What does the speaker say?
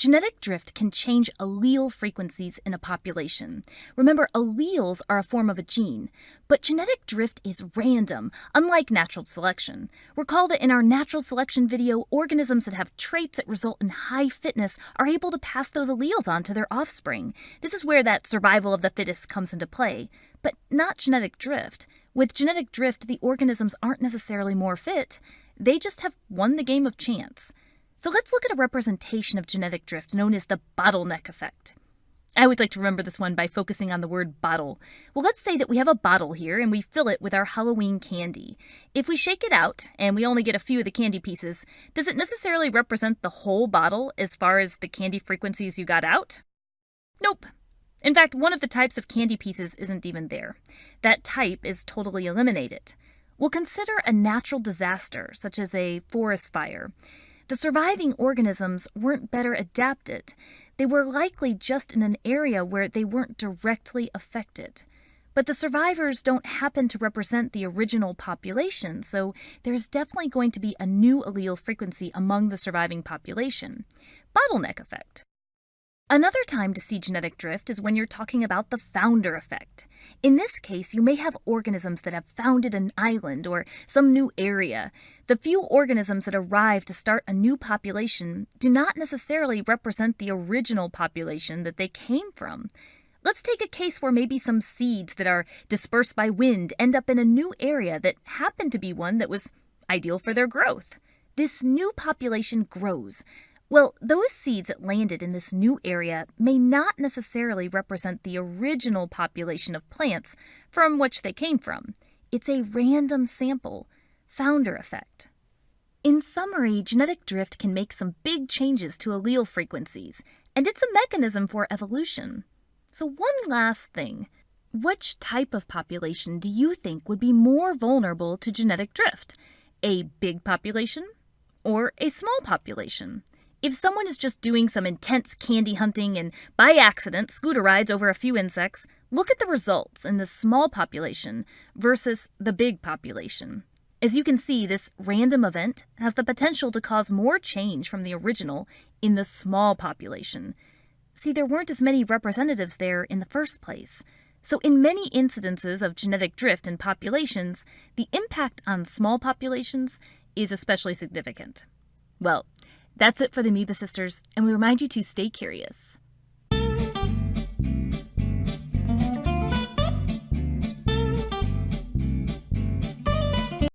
Genetic drift can change allele frequencies in a population. Remember, alleles are a form of a gene, but genetic drift is random, unlike natural selection. Recall that in our natural selection video, organisms that have traits that result in high fitness are able to pass those alleles on to their offspring. This is where that survival of the fittest comes into play, but not genetic drift. With genetic drift, the organisms aren't necessarily more fit. They just have won the game of chance. So let's look at a representation of genetic drift known as the bottleneck effect. I always like to remember this one by focusing on the word bottle. Well, let's say that we have a bottle here and we fill it with our Halloween candy. If we shake it out and we only get a few of the candy pieces, does it necessarily represent the whole bottle as far as the candy frequencies you got out? Nope. In fact, one of the types of candy pieces isn't even there. That type is totally eliminated. We'll consider a natural disaster, such as a forest fire. The surviving organisms weren't better adapted. They were likely just in an area where they weren't directly affected. But the survivors don't happen to represent the original population, so there's definitely going to be a new allele frequency among the surviving population. Bottleneck effect. Another time to see genetic drift is when you're talking about the founder effect. In this case, you may have organisms that have founded an island or some new area. The few organisms that arrive to start a new population do not necessarily represent the original population that they came from. Let's take a case where maybe some seeds that are dispersed by wind end up in a new area that happened to be one that was ideal for their growth. This new population grows. Well, those seeds that landed in this new area may not necessarily represent the original population of plants from which they came from. It's a random sample, founder effect. In summary, genetic drift can make some big changes to allele frequencies, and it's a mechanism for evolution. So one last thing, which type of population do you think would be more vulnerable to genetic drift? A big population or a small population? If someone is just doing some intense candy hunting and by accident scooter rides over a few insects, look at the results in the small population versus the big population. As you can see, this random event has the potential to cause more change from the original in the small population. See, there weren't as many representatives there in the first place. So in many incidences of genetic drift in populations, the impact on small populations is especially significant. Well, that's it for the Amoeba Sisters, and we remind you to stay curious.